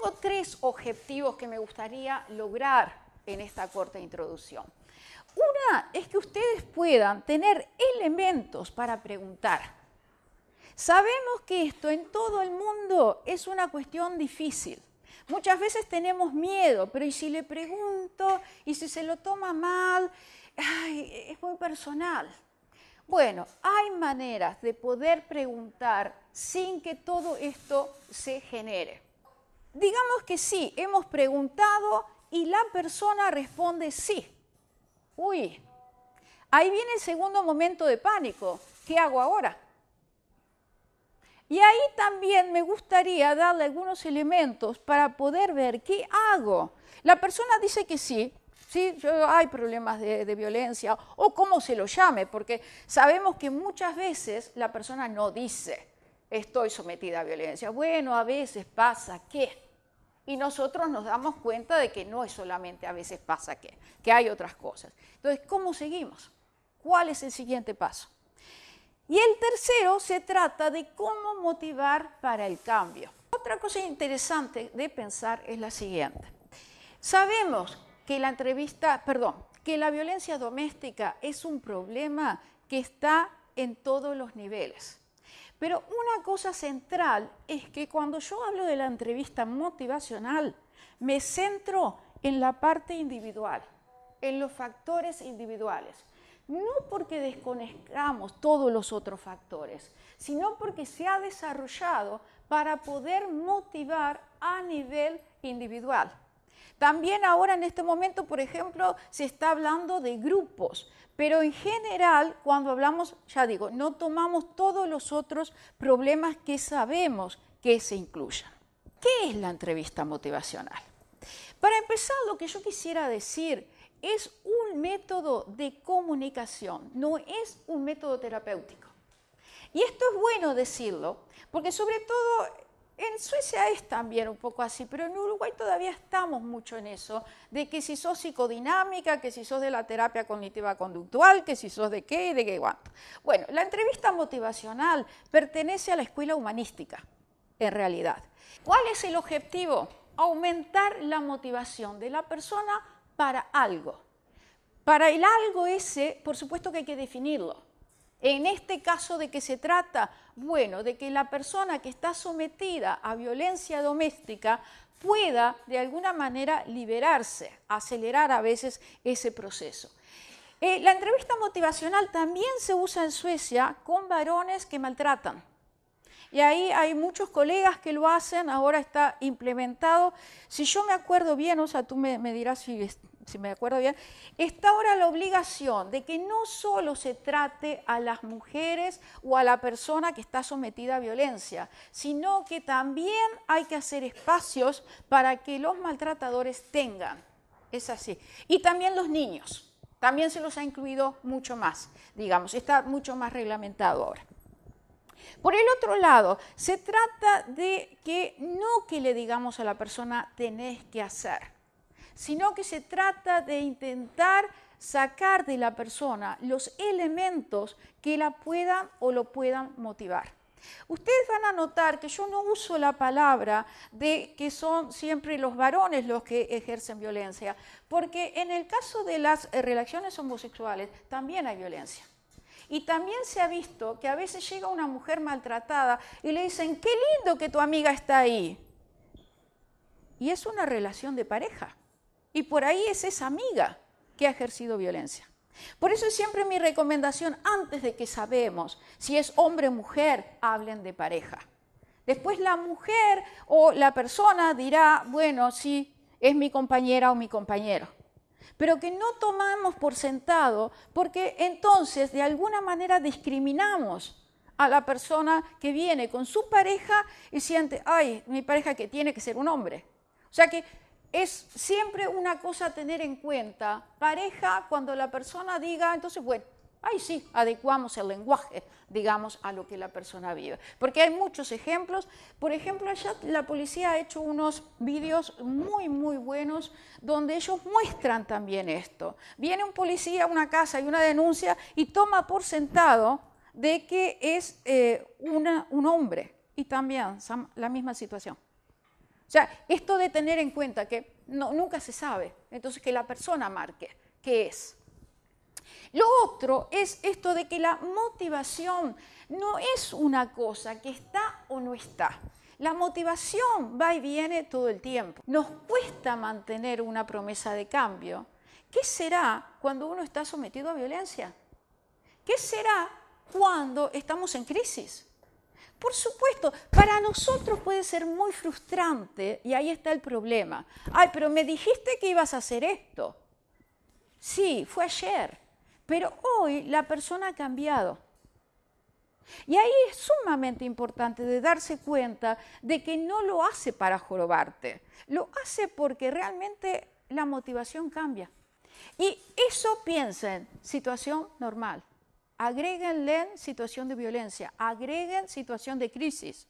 tengo tres objetivos que me gustaría lograr en esta corta introducción. Una es que ustedes puedan tener elementos para preguntar. Sabemos que esto en todo el mundo es una cuestión difícil. Muchas veces tenemos miedo, pero ¿y si le pregunto? ¿Y si se lo toma mal? Ay, es muy personal. Bueno, hay maneras de poder preguntar sin que todo esto se genere. Digamos que sí, hemos preguntado y la persona responde sí. Uy, ahí viene el segundo momento de pánico. ¿Qué hago ahora? Y ahí también me gustaría darle algunos elementos para poder ver qué hago. La persona dice que sí, hay problemas de violencia o cómo se lo llame, porque sabemos que muchas veces la persona no dice estoy sometida a violencia. Bueno, a veces pasa que, y nosotros nos damos cuenta de que no es solamente a veces pasa que hay otras cosas. Entonces, ¿cómo seguimos? ¿Cuál es el siguiente paso? Y el tercero se trata de cómo motivar para el cambio. Otra cosa interesante de pensar es la siguiente. Sabemos que que la violencia doméstica es un problema que está en todos los niveles. Pero una cosa central es que cuando yo hablo de la entrevista motivacional, me centro en la parte individual, en los factores individuales. No porque desconozcamos todos los otros factores, sino porque se ha desarrollado para poder motivar a nivel individual. También ahora en este momento, por ejemplo, se está hablando de grupos, pero en general, cuando hablamos, ya digo, no tomamos todos los otros problemas que sabemos que se incluyan. ¿Qué es la entrevista motivacional? Para empezar, lo que yo quisiera decir es un método de comunicación, no es un método terapéutico. Y esto es bueno decirlo, porque sobre todo en Suecia es también un poco así, pero en Uruguay todavía estamos mucho en eso, de que si sos psicodinámica, que si sos de la terapia cognitiva conductual, que si sos de qué y de qué cuánto. Bueno, la entrevista motivacional pertenece a la escuela humanística, en realidad. ¿Cuál es el objetivo? Aumentar la motivación de la persona para algo. Para el algo ese, por supuesto que hay que definirlo. En este caso, ¿de qué se trata? Bueno, de que la persona que está sometida a violencia doméstica pueda de alguna manera liberarse, acelerar a veces ese proceso. La entrevista motivacional también se usa en Suecia con varones que maltratan. Y ahí hay muchos colegas que lo hacen, ahora está implementado. Si yo me acuerdo bien, o sea, tú me dirás si me acuerdo bien, está ahora la obligación de que no solo se trate a las mujeres o a la persona que está sometida a violencia, sino que también hay que hacer espacios para que los maltratadores tengan. Es así. Y también los niños. También se los ha incluido mucho más, digamos, está mucho más reglamentado ahora. Por el otro lado, se trata de que no que le digamos a la persona tenés que hacer, sino que se trata de intentar sacar de la persona los elementos que la puedan o lo puedan motivar. Ustedes van a notar que yo no uso la palabra de que son siempre los varones los que ejercen violencia, porque en el caso de las relaciones homosexuales también hay violencia. Y también se ha visto que a veces llega una mujer maltratada y le dicen, qué lindo que tu amiga está ahí. Y es una relación de pareja. Y por ahí es esa amiga que ha ejercido violencia. Por eso es siempre mi recomendación, antes de que sabemos si es hombre o mujer, hablen de pareja. Después la mujer o la persona dirá, bueno, sí, es mi compañera o mi compañero. Pero que no tomamos por sentado, porque entonces de alguna manera discriminamos a la persona que viene con su pareja y siente, ay, mi pareja que tiene que ser un hombre. O sea que es siempre una cosa a tener en cuenta. Pareja, cuando la persona diga, entonces, bueno, ahí sí, adecuamos el lenguaje, digamos, a lo que la persona vive. Porque hay muchos ejemplos. Por ejemplo, allá la policía ha hecho unos vídeos muy, muy buenos donde ellos muestran también esto. Viene un policía a una casa y una denuncia y toma por sentado de que es un hombre. Y también la misma situación. O sea, esto de tener en cuenta que nunca se sabe, entonces que la persona marque qué es. Lo otro es esto de que la motivación no es una cosa que está o no está. La motivación va y viene todo el tiempo. Nos cuesta mantener una promesa de cambio. ¿Qué será cuando uno está sometido a violencia? ¿Qué será cuando estamos en crisis? Por supuesto, para nosotros puede ser muy frustrante y ahí está el problema. Ay, pero me dijiste que ibas a hacer esto. Sí, fue ayer, pero hoy la persona ha cambiado. Y ahí es sumamente importante de darse cuenta de que no lo hace para jorobarte, lo hace porque realmente la motivación cambia. Y eso piensen, situación normal. Agréguenle situación de violencia, agreguen situación de crisis.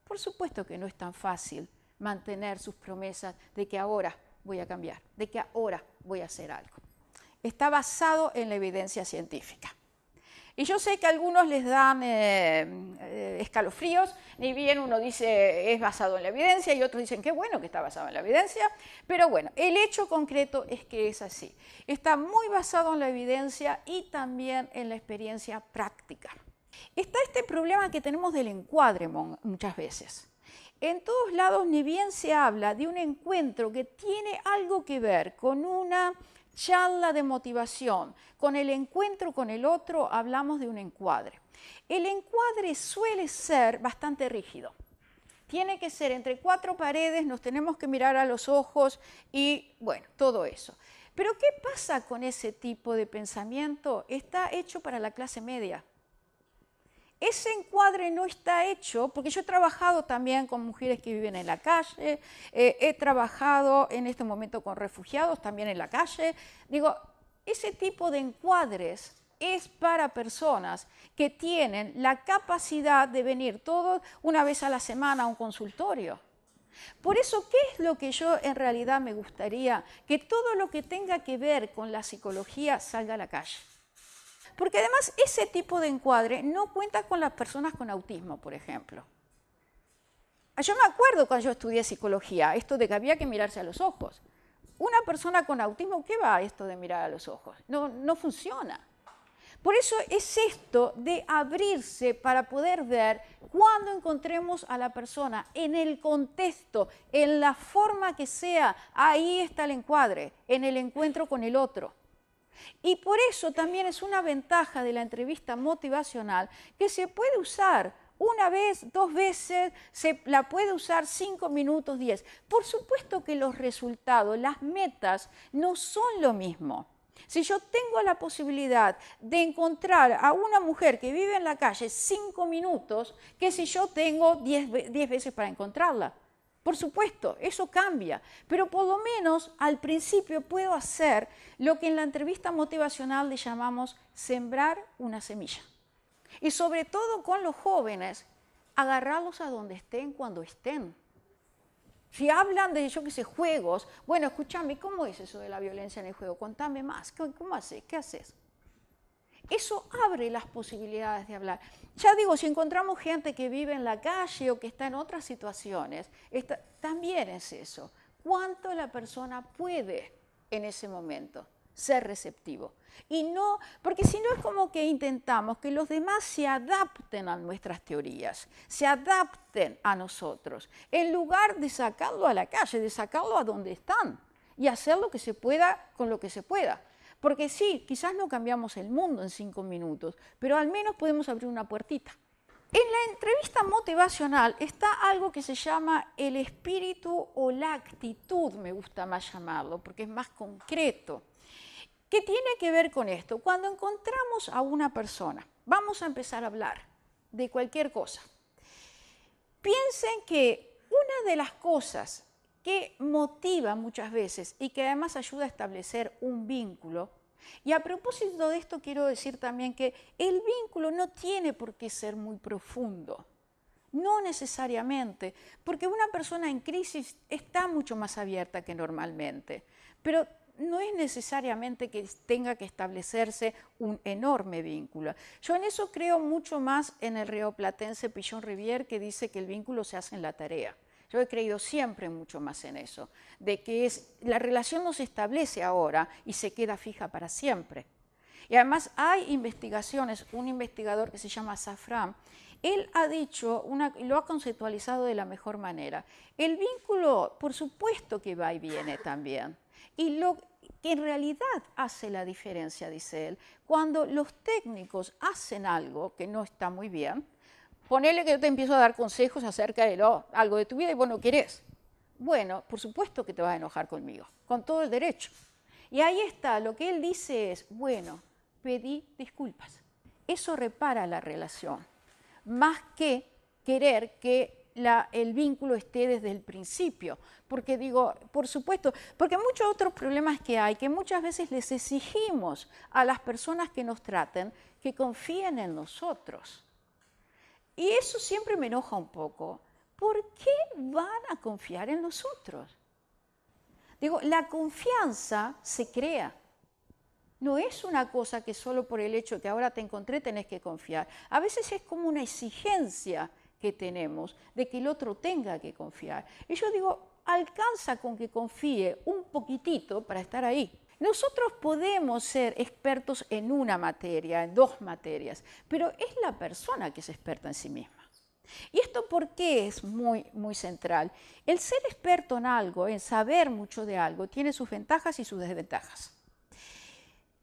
Por supuesto que no es tan fácil mantener sus promesas de que ahora voy a cambiar, de que ahora voy a hacer algo. Está basado en la evidencia científica. Y yo sé que a algunos les dan escalofríos, ni bien uno dice es basado en la evidencia y otros dicen qué bueno que está basado en la evidencia, pero bueno, el hecho concreto es que es así. Está muy basado en la evidencia y también en la experiencia práctica. Está este problema que tenemos del encuadre muchas veces. En todos lados ni bien se habla de un encuentro que tiene algo que ver con una charla de motivación, con el encuentro con el otro, hablamos de un encuadre. El encuadre suele ser bastante rígido. Tiene que ser entre cuatro paredes, nos tenemos que mirar a los ojos y, bueno, todo eso. Pero ¿qué pasa con ese tipo de pensamiento? Está hecho para la clase media. Ese encuadre no está hecho, porque yo he trabajado también con mujeres que viven en la calle, he trabajado en este momento con refugiados también en la calle. Digo, ese tipo de encuadres es para personas que tienen la capacidad de venir todos una vez a la semana a un consultorio. Por eso, ¿qué es lo que yo en realidad me gustaría? Que todo lo que tenga que ver con la psicología salga a la calle. Porque además ese tipo de encuadre no cuenta con las personas con autismo, por ejemplo. Yo me acuerdo cuando yo estudié psicología, esto de que había que mirarse a los ojos. Una persona con autismo, ¿qué va esto de mirar a los ojos? No funciona. Por eso es esto de abrirse para poder ver cuando encontremos a la persona en el contexto, en la forma que sea, ahí está el encuadre, en el encuentro con el otro. Y por eso también es una ventaja de la entrevista motivacional que se puede usar una vez, dos veces, se la puede usar 5 minutos, 10. Por supuesto que los resultados, las metas no son lo mismo. Si yo tengo la posibilidad de encontrar a una mujer que vive en la calle 5 minutos, que si yo tengo 10 veces para encontrarla. Por supuesto, eso cambia, pero por lo menos al principio puedo hacer lo que en la entrevista motivacional le llamamos sembrar una semilla. Y sobre todo con los jóvenes, agarrarlos a donde estén cuando estén. Si hablan de, yo qué sé, juegos, bueno, escúchame, ¿cómo es eso de la violencia en el juego? Contame más, ¿cómo haces? ¿Qué haces? Eso abre las posibilidades de hablar. Ya digo, si encontramos gente que vive en la calle o que está en otras situaciones, también es eso. ¿Cuánto la persona puede en ese momento ser receptivo? Y no, porque si no es como que intentamos que los demás se adapten a nuestras teorías, se adapten a nosotros, en lugar de sacarlo a la calle, de sacarlo a donde están y hacer lo que se pueda con lo que se pueda. Porque sí, quizás no cambiamos el mundo en 5 minutos, pero al menos podemos abrir una puertita. En la entrevista motivacional está algo que se llama el espíritu o la actitud, me gusta más llamarlo, porque es más concreto. ¿Qué tiene que ver con esto? Cuando encontramos a una persona, vamos a empezar a hablar de cualquier cosa. Piensen que una de las cosas que motiva muchas veces y que además ayuda a establecer un vínculo. Y a propósito de esto quiero decir también que el vínculo no tiene por qué ser muy profundo, no necesariamente, porque una persona en crisis está mucho más abierta que normalmente, pero no es necesariamente que tenga que establecerse un enorme vínculo. Yo en eso creo mucho más en el rioplatense Pichon Rivière, que dice que el vínculo se hace en la tarea. Yo he creído siempre mucho más en eso, de que la relación no se establece ahora y se queda fija para siempre. Y además hay investigaciones, un investigador que se llama Safran, él ha dicho, lo ha conceptualizado de la mejor manera. El vínculo, por supuesto que va y viene también. Y lo que en realidad hace la diferencia, dice él, cuando los técnicos hacen algo que no está muy bien, ponele que yo te empiezo a dar consejos acerca de algo de tu vida y vos no querés. Bueno, por supuesto que te vas a enojar conmigo, con todo el derecho. Y ahí está, lo que él dice es, bueno, pedí disculpas. Eso repara la relación, más que querer que el vínculo esté desde el principio. Porque digo, por supuesto, porque muchos otros problemas que hay, que muchas veces les exigimos a las personas que nos traten que confíen en nosotros. Y eso siempre me enoja un poco. ¿Por qué van a confiar en nosotros? Digo, la confianza se crea. No es una cosa que solo por el hecho de que ahora te encontré tenés que confiar. A veces es como una exigencia que tenemos de que el otro tenga que confiar. Y yo digo, alcanza con que confíe un poquitito para estar ahí. Nosotros podemos ser expertos en una materia, en dos materias, pero es la persona que es experta en sí misma. ¿Y esto por qué es muy, muy central? El ser experto en algo, en saber mucho de algo, tiene sus ventajas y sus desventajas.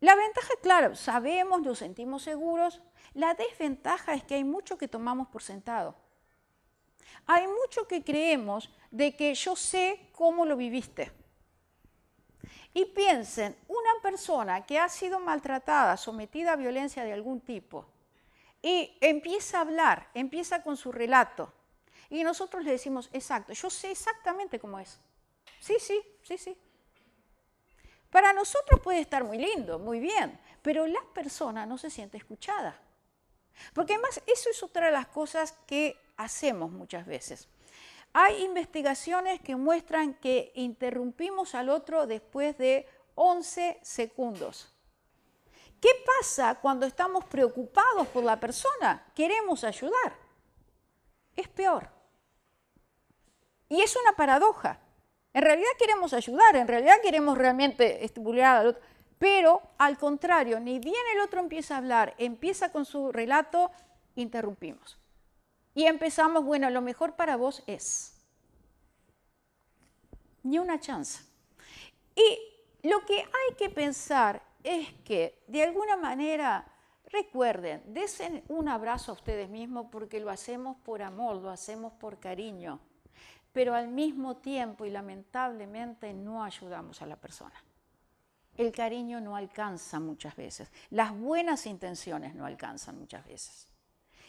La ventaja, claro, sabemos, nos sentimos seguros. La desventaja es que hay mucho que tomamos por sentado. Hay mucho que creemos de que yo sé cómo lo viviste. Y piensen, una persona que ha sido maltratada, sometida a violencia de algún tipo, y empieza a hablar, empieza con su relato, y nosotros le decimos, exacto, yo sé exactamente cómo es. Sí, sí, sí, sí. Para nosotros puede estar muy lindo, muy bien, pero la persona no se siente escuchada. Porque además eso es otra de las cosas que hacemos muchas veces. Hay investigaciones que muestran que interrumpimos al otro después de 11 segundos. ¿Qué pasa cuando estamos preocupados por la persona? Queremos ayudar. Es peor. Y es una paradoja. En realidad queremos ayudar, en realidad queremos realmente estimular al otro. Pero al contrario, ni bien el otro empieza a hablar, empieza con su relato, interrumpimos. Y empezamos, bueno, lo mejor para vos es. Ni una chance. Y lo que hay que pensar es que, de alguna manera, recuerden, desen un abrazo a ustedes mismos porque lo hacemos por amor, lo hacemos por cariño, pero al mismo tiempo y lamentablemente no ayudamos a la persona. El cariño no alcanza muchas veces, las buenas intenciones no alcanzan muchas veces.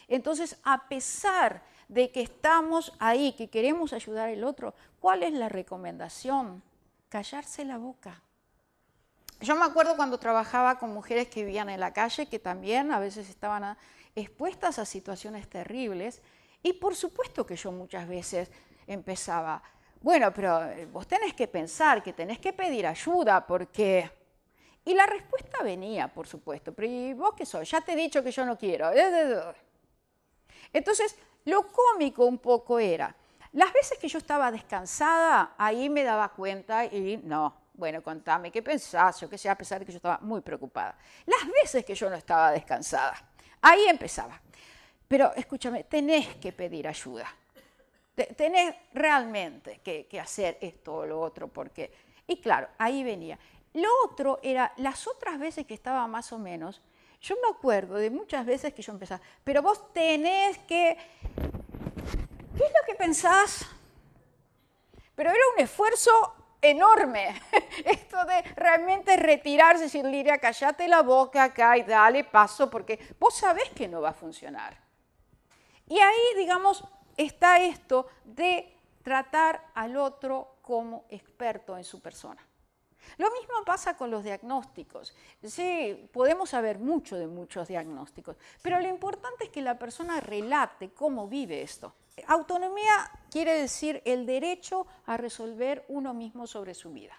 Entonces, a pesar de que estamos ahí, que queremos ayudar al otro, ¿cuál es la recomendación? Callarse la boca. Yo me acuerdo cuando trabajaba con mujeres que vivían en la calle, que también a veces estaban expuestas a situaciones terribles, y por supuesto que yo muchas veces empezaba, bueno, pero vos tenés que pensar que tenés que pedir ayuda porque... Y la respuesta venía, por supuesto, pero ¿y vos qué sos? Ya te he dicho que yo no quiero. Entonces, lo cómico un poco era, las veces que yo estaba descansada, ahí me daba cuenta y no, bueno, contame, ¿qué pensás? Yo qué sé, a pesar de que yo estaba muy preocupada. Las veces que yo no estaba descansada, ahí empezaba. Pero escúchame, tenés que pedir ayuda. Tenés realmente que hacer esto o lo otro, porque... Y claro, ahí venía. Lo otro era, las otras veces que estaba más o menos, yo me acuerdo de muchas veces que yo empezaba, pero vos tenés que... ¿Qué es lo que pensás? Pero era un esfuerzo enorme, esto de realmente retirarse, decir, Liria, callate la boca acá y dale paso, porque vos sabés que no va a funcionar. Y ahí, digamos, está esto de tratar al otro como experto en su persona. Lo mismo pasa con los diagnósticos. Sí, podemos saber mucho de muchos diagnósticos, pero lo importante es que la persona relate cómo vive esto. Autonomía quiere decir el derecho a resolver uno mismo sobre su vida.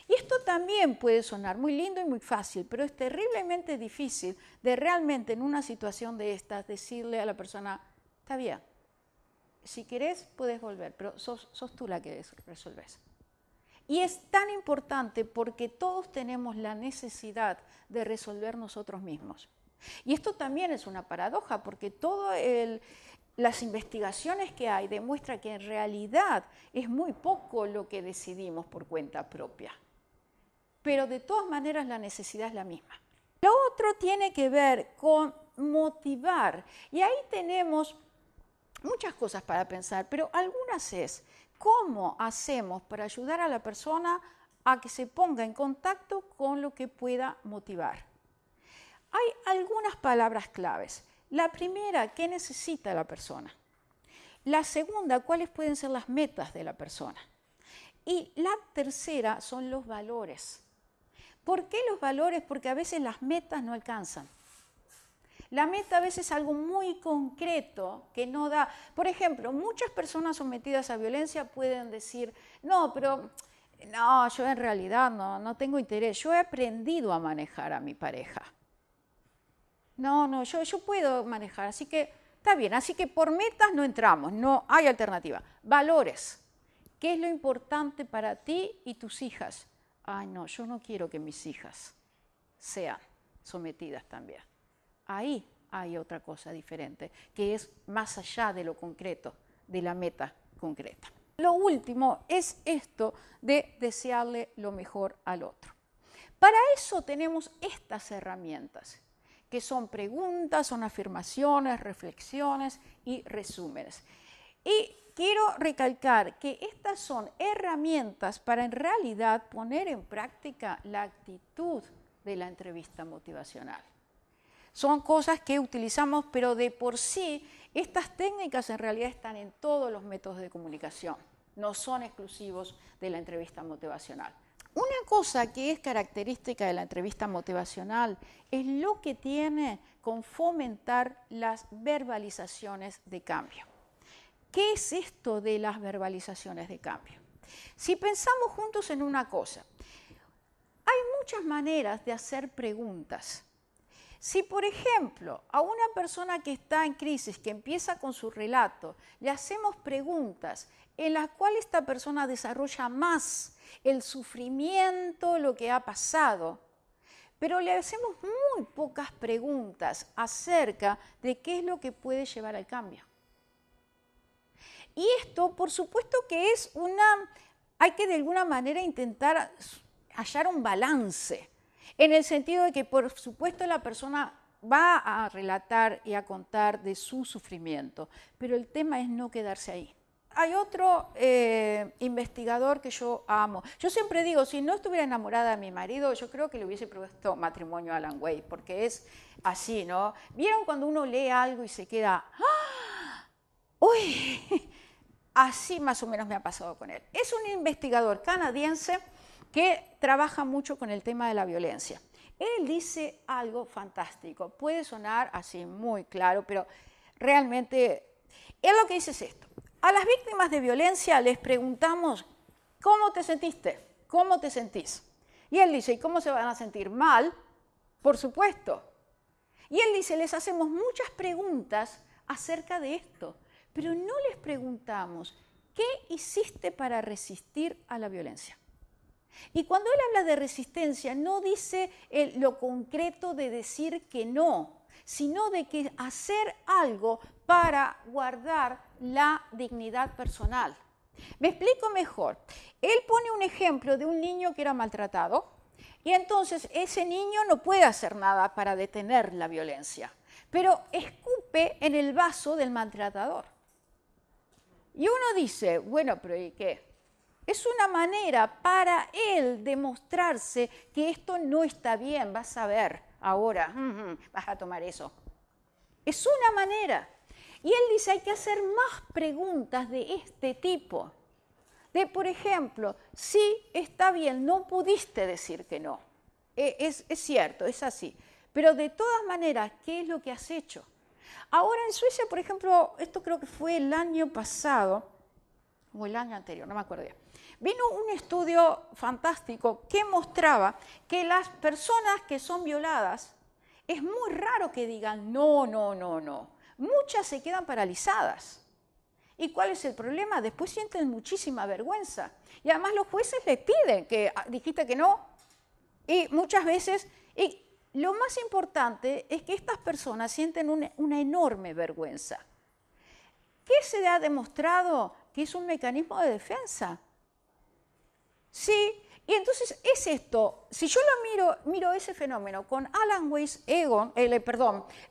Y esto también puede sonar muy lindo y muy fácil, pero es terriblemente difícil de realmente en una situación de estas decirle a la persona, está bien, si querés puedes volver, pero sos tú la que resolvés. Y es tan importante porque todos tenemos la necesidad de resolver nosotros mismos. Y esto también es una paradoja porque las investigaciones que hay demuestran que en realidad es muy poco lo que decidimos por cuenta propia. Pero de todas maneras la necesidad es la misma. Lo otro tiene que ver con motivar. Y ahí tenemos muchas cosas para pensar, pero algunas es cómo hacemos para ayudar a la persona a que se ponga en contacto con lo que pueda motivar. Hay algunas palabras claves. La primera, ¿qué necesita la persona? La segunda, ¿cuáles pueden ser las metas de la persona? Y la tercera son los valores. ¿Por qué los valores? Porque a veces las metas no alcanzan. La meta a veces es algo muy concreto que no da. Por ejemplo, muchas personas sometidas a violencia pueden decir, no, pero no, yo en realidad no tengo interés. Yo he aprendido a manejar a mi pareja. No, yo puedo manejar, así que está bien. Así que por metas no entramos, no hay alternativa. Valores. ¿Qué es lo importante para ti y tus hijas? Ay, no, yo no quiero que mis hijas sean sometidas también. Ahí hay otra cosa diferente, que es más allá de lo concreto, de la meta concreta. Lo último es esto de desearle lo mejor al otro. Para eso tenemos estas herramientas, que son preguntas, son afirmaciones, reflexiones y resúmenes. Y quiero recalcar que estas son herramientas para en realidad poner en práctica la actitud de la entrevista motivacional. Son cosas que utilizamos, pero de por sí, estas técnicas en realidad están en todos los métodos de comunicación, no son exclusivos de la entrevista motivacional. Una cosa que es característica de la entrevista motivacional es lo que tiene con fomentar las verbalizaciones de cambio. ¿Qué es esto de las verbalizaciones de cambio? Si pensamos juntos en una cosa, hay muchas maneras de hacer preguntas. Si, por ejemplo, a una persona que está en crisis, que empieza con su relato, le hacemos preguntas en las cuales esta persona desarrolla más el sufrimiento, lo que ha pasado, pero le hacemos muy pocas preguntas acerca de qué es lo que puede llevar al cambio. Y esto, por supuesto que hay que de alguna manera intentar hallar un balance, en el sentido de que, por supuesto, la persona va a relatar y a contar de su sufrimiento, pero el tema es no quedarse ahí. Hay otro investigador que yo amo. Yo siempre digo, si no estuviera enamorada de mi marido, yo creo que le hubiese propuesto matrimonio a Alan Weiss, porque es así, ¿no? ¿Vieron cuando uno lee algo y se queda, ¡ah! ¡Uy! Así más o menos me ha pasado con él. Es un investigador canadiense que trabaja mucho con el tema de la violencia. Él dice algo fantástico, puede sonar así muy claro, pero realmente él lo que dice es esto. A las víctimas de violencia les preguntamos, ¿cómo te sentiste? ¿Cómo te sentís? Y él dice, ¿y cómo se van a sentir? Mal, por supuesto. Y él dice, les hacemos muchas preguntas acerca de esto, pero no les preguntamos, ¿qué hiciste para resistir a la violencia? Y cuando él habla de resistencia, no dice lo concreto de decir que no, sino de que hacer algo para guardar la dignidad personal. Me explico mejor. Él pone un ejemplo de un niño que era maltratado y entonces ese niño no puede hacer nada para detener la violencia, pero escupe en el vaso del maltratador. Y uno dice, bueno, pero ¿y qué? Es una manera para él demostrarse que esto no está bien, vas a ver ahora, vas a tomar eso. Es una manera. Y él dice, hay que hacer más preguntas de este tipo. De, por ejemplo, sí, está bien, no pudiste decir que no. Es cierto, es así. Pero de todas maneras, ¿qué es lo que has hecho? Ahora en Suecia, por ejemplo, esto creo que fue el año pasado, o el año anterior, no me acuerdo bien. Vino un estudio fantástico que mostraba que las personas que son violadas, es muy raro que digan no, no, no, no. Muchas se quedan paralizadas. ¿Y cuál es el problema? Después sienten muchísima vergüenza. Y además los jueces les piden que dijiste que no. Y muchas veces, y lo más importante es que estas personas sienten una enorme vergüenza. ¿Qué se ha demostrado? Que es un mecanismo de defensa. Sí, y entonces es esto. Si yo lo miro ese fenómeno con Alan Weiss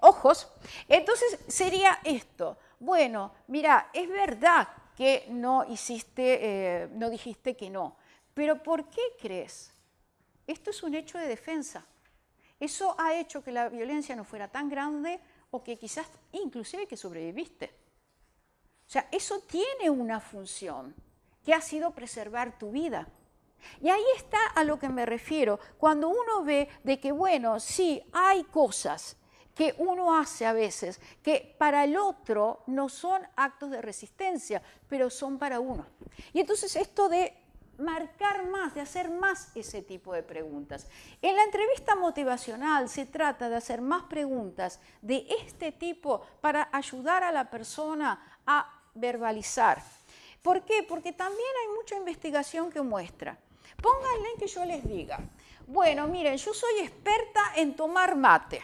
ojos, entonces sería esto. Bueno, mira, es verdad que no dijiste que no, pero ¿por qué crees? Esto es un hecho de defensa. Eso ha hecho que la violencia no fuera tan grande o que quizás inclusive que sobreviviste. O sea, eso tiene una función que ha sido preservar tu vida. Y ahí está a lo que me refiero, cuando uno ve de que, bueno, sí, hay cosas que uno hace a veces que para el otro no son actos de resistencia, pero son para uno. Y entonces esto de marcar más, de hacer más ese tipo de preguntas. En la entrevista motivacional se trata de hacer más preguntas de este tipo para ayudar a la persona a verbalizar. ¿Por qué? Porque también hay mucha investigación que muestra. Pónganle que yo les diga, bueno, miren, yo soy experta en tomar mate.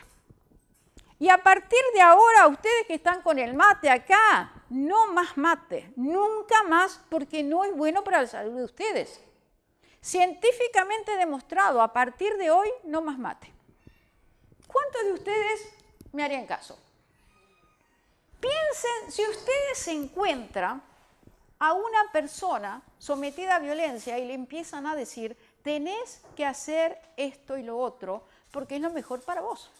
Y a partir de ahora, ustedes que están con el mate acá, no más mate, nunca más, porque no es bueno para la salud de ustedes. Científicamente demostrado, a partir de hoy, no más mate. ¿Cuántos de ustedes me harían caso? Piensen, si ustedes se encuentran a una persona sometida a violencia y le empiezan a decir, tenés que hacer esto y lo otro, porque es lo mejor para vos.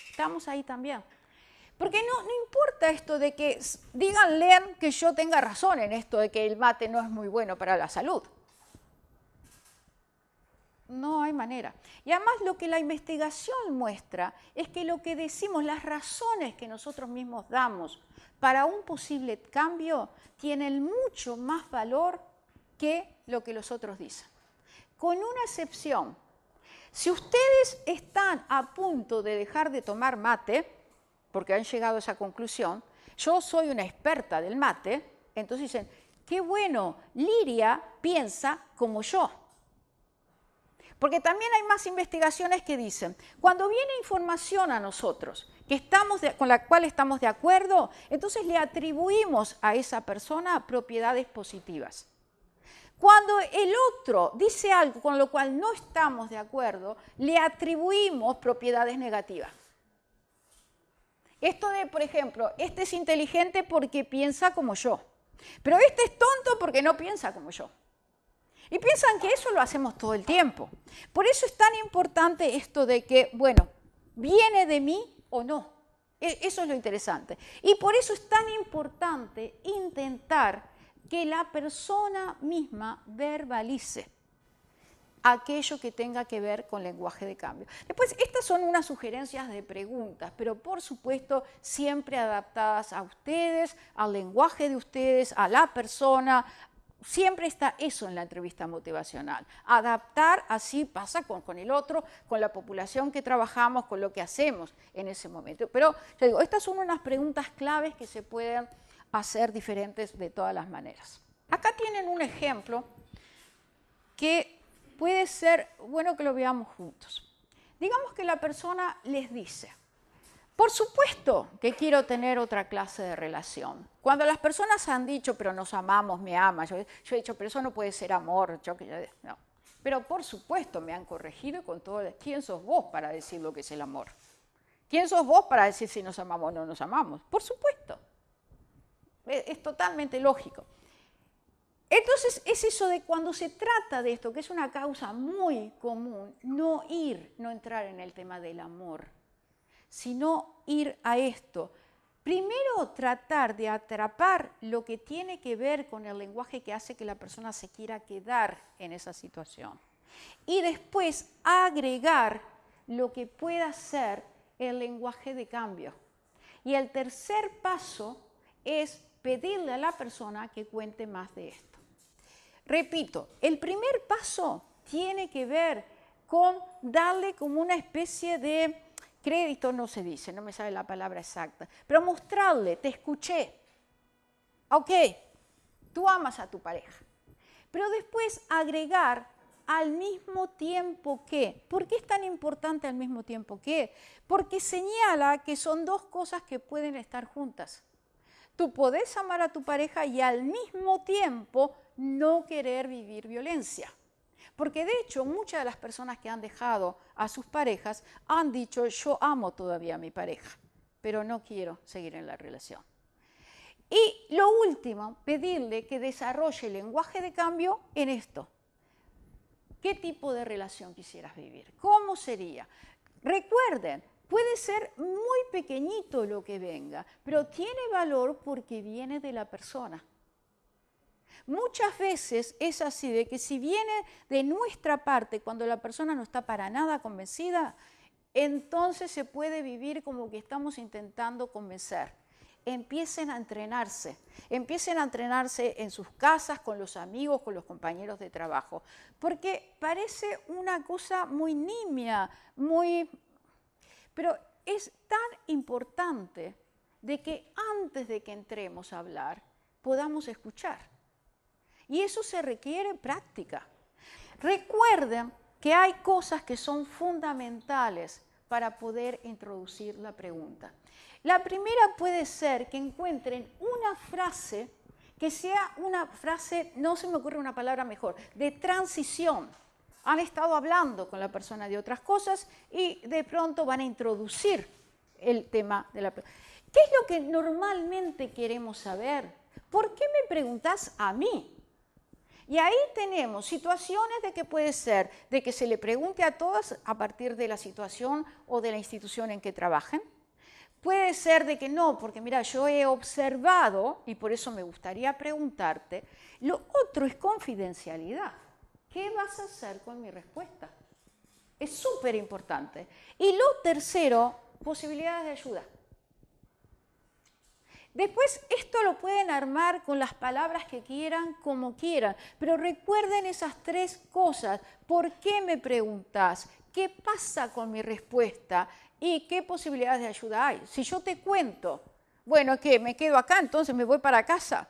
Estamos ahí también. Porque no importa esto de que díganle que yo tenga razón en esto de que el mate no es muy bueno para la salud. No hay manera. Y además lo que la investigación muestra es que lo que decimos, las razones que nosotros mismos damos para un posible cambio tienen mucho más valor que lo que los otros dicen. Con una excepción. Si ustedes están a punto de dejar de tomar mate, porque han llegado a esa conclusión, yo soy una experta del mate, entonces dicen, qué bueno, Liria piensa como yo. Porque también hay más investigaciones que dicen, cuando viene información a nosotros con la cual estamos de acuerdo, entonces le atribuimos a esa persona propiedades positivas. Cuando el otro dice algo con lo cual no estamos de acuerdo, le atribuimos propiedades negativas. Esto de, por ejemplo, este es inteligente porque piensa como yo, pero este es tonto porque no piensa como yo. Y piensan que eso lo hacemos todo el tiempo. Por eso es tan importante esto de que, bueno, ¿viene de mí o no? Eso es lo interesante. Y por eso es tan importante intentar que la persona misma verbalice aquello que tenga que ver con lenguaje de cambio. Después, estas son unas sugerencias de preguntas, pero por supuesto siempre adaptadas a ustedes, al lenguaje de ustedes, a la persona. Siempre está eso en la entrevista motivacional. Adaptar, así pasa con el otro, con la población que trabajamos, con lo que hacemos en ese momento. Pero, yo digo, estas son unas preguntas claves que se pueden hacer diferentes de todas las maneras. Acá tienen un ejemplo que puede ser bueno que lo veamos juntos. Digamos que la persona les dice, por supuesto que quiero tener otra clase de relación. Cuando las personas han dicho, pero nos amamos, me amas, yo he dicho, pero eso no puede ser amor. No. Pero por supuesto me han corregido con todo. ¿Quién sos vos para decir lo que es el amor? ¿Quién sos vos para decir si nos amamos o no nos amamos? Por supuesto. Es totalmente lógico. Entonces es eso de cuando se trata de esto, que es una causa muy común, no entrar en el tema del amor, sino ir a esto. Primero tratar de atrapar lo que tiene que ver con el lenguaje que hace que la persona se quiera quedar en esa situación. Y después agregar lo que pueda ser el lenguaje de cambio. Y el tercer paso es pedirle a la persona que cuente más de esto. Repito, el primer paso tiene que ver con darle como una especie de crédito, no se dice, no me sale la palabra exacta, pero mostrarle, te escuché, Ok, tú amas a tu pareja, pero después agregar al mismo tiempo que. ¿Por qué es tan importante al mismo tiempo que? Porque señala que son dos cosas que pueden estar juntas. Tú podés amar a tu pareja y al mismo tiempo no querer vivir violencia. Porque de hecho muchas de las personas que han dejado a sus parejas han dicho, yo amo todavía a mi pareja, pero no quiero seguir en la relación. Y lo último, pedirle que desarrolle el lenguaje de cambio en esto. ¿Qué tipo de relación quisieras vivir? ¿Cómo sería? Recuerden, puede ser muy pequeñito lo que venga, pero tiene valor porque viene de la persona. Muchas veces es así, de que si viene de nuestra parte, cuando la persona no está para nada convencida, entonces se puede vivir como que estamos intentando convencer. Empiecen a entrenarse en sus casas, con los amigos, con los compañeros de trabajo, porque parece una cosa muy nimia, pero es tan importante de que antes de que entremos a hablar, podamos escuchar. Y eso se requiere práctica. Recuerden que hay cosas que son fundamentales para poder introducir la pregunta. La primera puede ser que encuentren una frase que sea una frase, no se me ocurre una palabra mejor, de transición. Han estado hablando con la persona de otras cosas y de pronto van a introducir el tema de la pregunta. ¿Qué es lo que normalmente queremos saber? ¿Por qué me preguntas a mí? Y ahí tenemos situaciones de que puede ser de que se le pregunte a todas a partir de la situación o de la institución en que trabajen. Puede ser de que no, porque mira, yo he observado, y por eso me gustaría preguntarte, lo otro es confidencialidad. ¿Qué vas a hacer con mi respuesta? Es súper importante. Y lo tercero, posibilidades de ayuda. Después esto lo pueden armar con las palabras que quieran, como quieran, pero recuerden esas tres cosas. ¿Por qué me preguntas? ¿Qué pasa con mi respuesta? ¿Y qué posibilidades de ayuda hay? Si yo te cuento, bueno, ¿qué? ¿Me quedo acá? Entonces me voy para casa.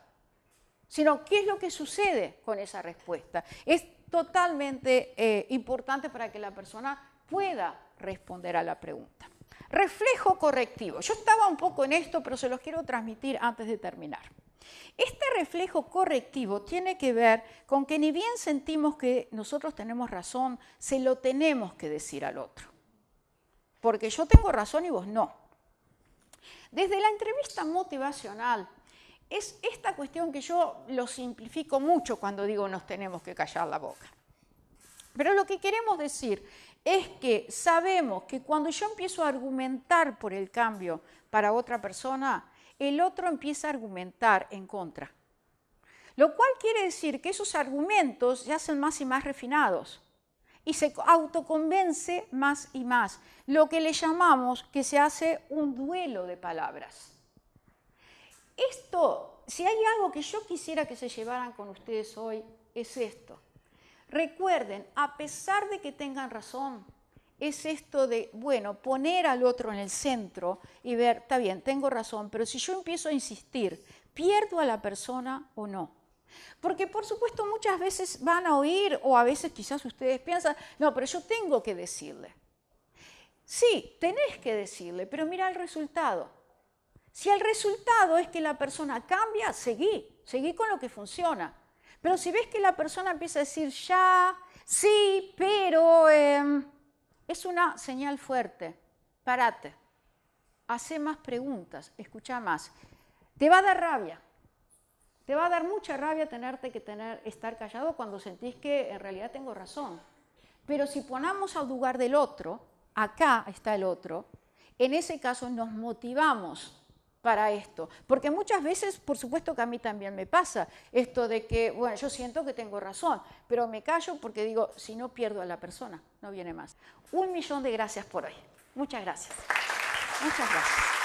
Sino, ¿qué es lo que sucede con esa respuesta? Es totalmente importante para que la persona pueda responder a la pregunta. Reflejo correctivo. Yo estaba un poco en esto, pero se los quiero transmitir antes de terminar. Este reflejo correctivo tiene que ver con que ni bien sentimos que nosotros tenemos razón, se lo tenemos que decir al otro. Porque yo tengo razón y vos no. Desde la entrevista motivacional, es esta cuestión que yo lo simplifico mucho cuando digo nos tenemos que callar la boca. Pero lo que queremos decir es que sabemos que cuando yo empiezo a argumentar por el cambio para otra persona, el otro empieza a argumentar en contra. Lo cual quiere decir que esos argumentos ya son más y más refinados y se autoconvence más y más, lo que le llamamos que se hace un duelo de palabras. Esto, si hay algo que yo quisiera que se llevaran con ustedes hoy, es esto. Recuerden, a pesar de que tengan razón, es esto de, bueno, poner al otro en el centro y ver, está bien, tengo razón, pero si yo empiezo a insistir, ¿pierdo a la persona o no? Porque, por supuesto, muchas veces van a oír, o a veces quizás ustedes piensan, no, pero yo tengo que decirle. Sí, tenés que decirle, pero mira el resultado. Si el resultado es que la persona cambia, seguí con lo que funciona. Pero si ves que la persona empieza a decir ya, sí, pero es una señal fuerte. Parate, hace más preguntas, escucha más. Te va a dar rabia, te va a dar mucha rabia tenerte que estar callado cuando sentís que en realidad tengo razón. Pero si ponemos al lugar del otro, acá está el otro, en ese caso nos motivamos para esto, porque muchas veces, por supuesto que a mí también me pasa esto de que, bueno, yo siento que tengo razón, pero me callo porque digo, si no pierdo a la persona, no viene más. 1.000.000 de gracias por hoy. Muchas gracias. Muchas gracias.